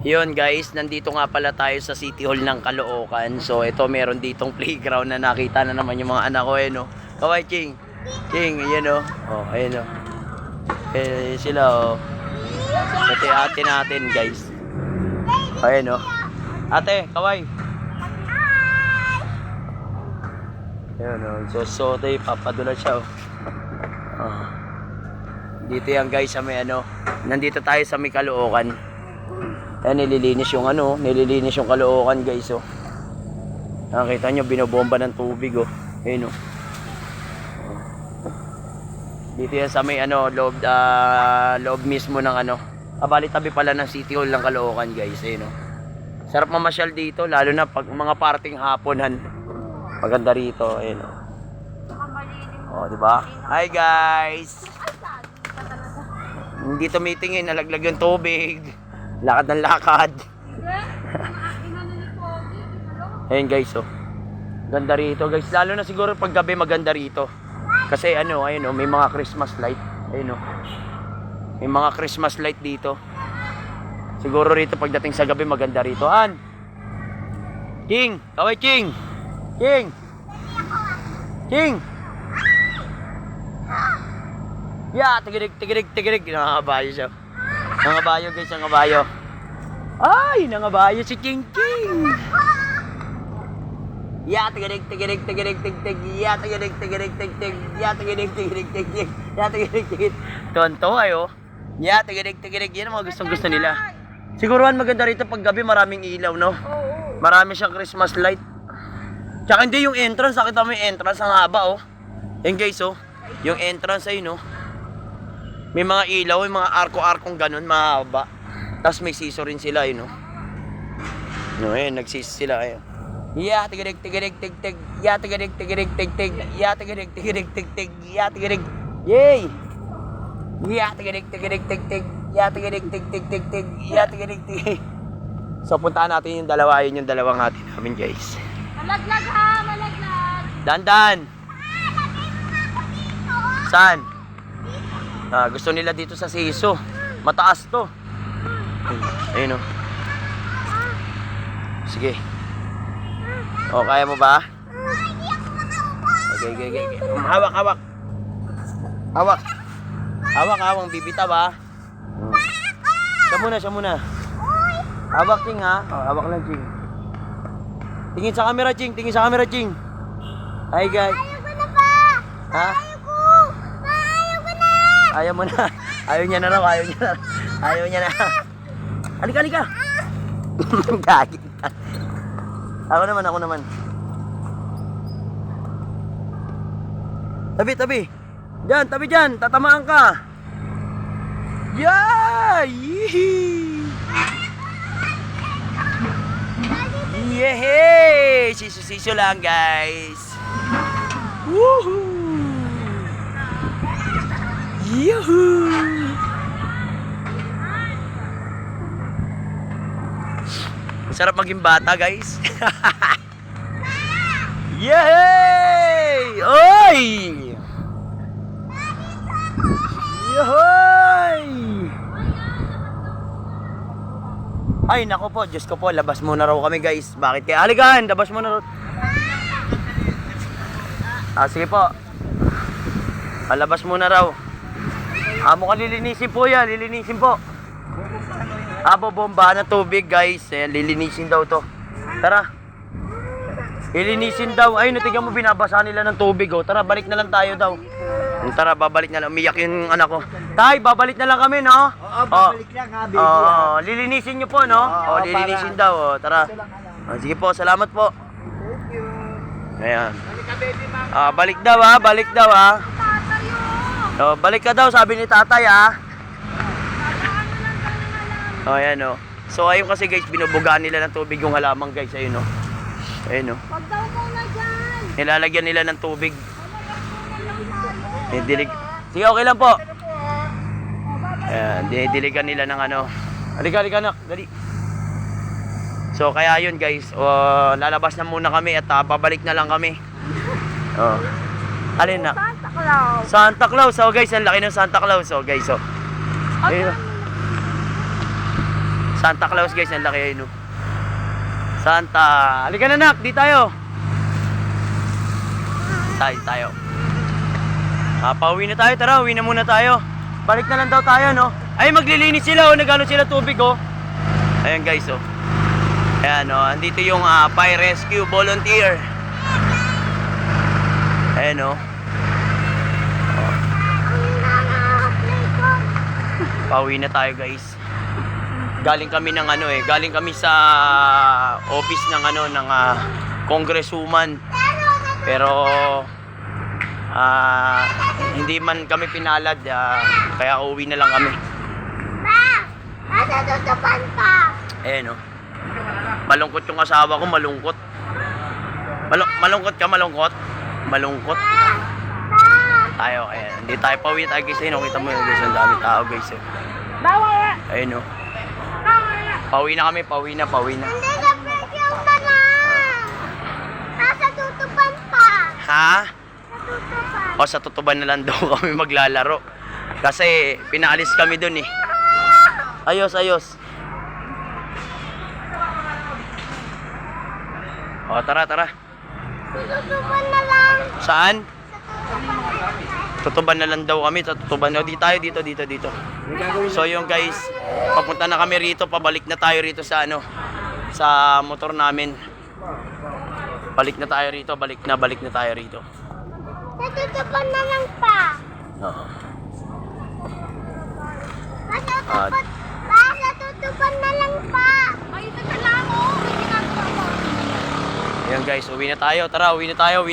Yun guys, nandito nga pala tayo sa City Hall ng Caloocan. So ito meron ditong playground na nakita na naman yung mga anak ko no. Kaway Ching. Ching, ayan o. Oh, ayan o. Sila o. Ito yung ate natin guys. Ayan o. Ate, kaway. Ayan o. So tayo papadula siya o. Oh. Dito yan guys sa may ano. Nandito tayo sa may Caloocan. Ayan, nililinis yung ano, nililinis yung Caloocan guys oh. Nakita nyo, binobomba ng tubig oh. Ayun oh. Dito yan sa may ano, loob mismo ng ano. Bali tabi pala ng City Hall ng Caloocan guys. Ayun oh. Sarap mamasyal dito, lalo na pag mga parting haponan. Maganda rito, ayun oh. Oh, di ba? Hi guys. Hindi tumitingin, nalaglag yung tubig. Lakad ng lakad. Ayun guys oh. Ganda rito guys. Lalo na siguro pag gabi maganda rito. Kasi ano, ayun oh, may mga Christmas light. Ayun oh. May mga Christmas light dito. Siguro rito pagdating sa gabi maganda rito. Han. King, kaway King. King. King. Ya, tigirig. Nangabayo siya. Nangabayo guys, nangabayo. Ay, nangabayo si King King. Ya, tigirig. Ya, tigirig. Ya, tigirig. Tonto ayo. Ya, tigirig. Yan ang mga gustong-gusto nila. Siguruhan maganda rito pag gabi, maraming ilaw, no? Marami siyang Christmas light. Tsaka hindi yung entrance, nakita mo yung entrance, ang haba, oh. Yan guys, oh. Yung entrance ay, no? May mga ilaw, may mga arko-arkong ganun, mahaba. Tapos may siso rin sila, yun, no? No, ayun, nagsiso sila, ayun. Ya, tigirig. Ya, tigirig. Ya, tigirig. Ya, tigirig. Yay! Ya, tigirig. Ya, tigirig. Ya, tigirig. So, puntaan natin yung dalawa, yun yung dalawang hati namin, guys. Malaglag ha, malaglag. Dandan! Saan? Gusto nila dito sa siso. Mataas to. Ayun oh. Sige. O, kaya mo ba? Okay. Hawak. Hawak, bibitaw ba? Siya muna. Hawak, Ching ha. Hawak lang, Ching. Tingin sa camera, Ching. Hi, guys. Ayaw ko na pa. Ha? Ayaw ko na. Ayaw mo na. Ayaw niya na. Halika. Gagi. Ako naman. Tabi. Tabi dyan. Tatamaan ka. Yee! Yehey! Siso lang guys. Woohoo! Yuhuu! Sarap maging bata guys. Yehey! Oy! Yehey! Ay nako po, Diyos ko po, labas muna raw kami guys. Bakit kaya? Halikan, labas muna raw. Sige po. Labas muna raw. Mukhang lilinisin po yan, po. Bomba na tubig guys. Ayan, lilinisin daw to. Tara. Lilinisin daw. Ay, natigan mo, binabasa nila ng tubig oh. Tara, balik na lang tayo daw. Tara, babalik na lang. Umiyak yung anak ko. Tay, babalik na lang kami, no? Oo, babalik lang ha, baby. Lilinisin nyo po, no? Lilinisin daw. Tara. Sige po, salamat po. Thank you. Ayan. Balik ka, baby, ma'am. Balik daw ha. Balik ka daw, sabi ni tatay ha. Ayan o. So ayun kasi guys, binubugaan nila ng tubig yung halaman guys. Ayun o. Huwag daw muna dyan. Nilalagyan nila ng tubig. Dinig. Sige, okay lang po. Ayan, dinidiligan nila ng ano. Halika anak, dali. So kaya yun guys, lalabas na muna kami at babalik na lang kami. Alin na? Santa Claus. Santa Claus. So guys, ang laki ng Santa Claus. So guys, ayun. Santa Claus guys, ang laki ay no. Santa. Halika na nak, di tayo. Tayo. Pauwi na tayo, tara, uwi na muna tayo. Balik na lang daw tayo, no? Ay, maglilinis sila, oh, nagano sila tubig, oh. Ayan guys, oh. Ayan, oh, andito yung fire rescue volunteer. Ayan, oh. Pauwi na tayo, guys. Galing kami ng galing kami sa office ng ng congresswoman. Pero hindi man kami pinalad, kaya uwi na lang kami. Natutupan pa. Ayan, oh. Malungkot yung asawa ko, malungkot. Malungkot ka, malungkot? Malungkot. Tayo, ayan. Hindi tayo pauwi tayo guys. Ayun, kita mo yun guys. Ang dami tao guys. Bawal. Ayun, oh. Pauwi na kami, pauwi na. Hindi na presyo ka na. Nasa tutupan pa. Ha? Sa tutupan. O sa tutuban na lang daw kami maglalaro. Kasi pinaalis kami dun eh. Ayos. O, tara. Tutupan na lang. Saan? Sa tutupan. Tutuban na lang daw kami. Sa tutuban. O, di tayo dito. So yung guys, papunta na kami rito. Pabalik na tayo rito sa sa motor namin. Balik na tayo rito. Balik na tayo rito. Sa tutupan na lang pa. Oo. Sa tutupan na lang pa. Ay, teka lang, oh. May ginagawa ko. Ayan guys, uwi na tayo. Tara, uwi na tayo.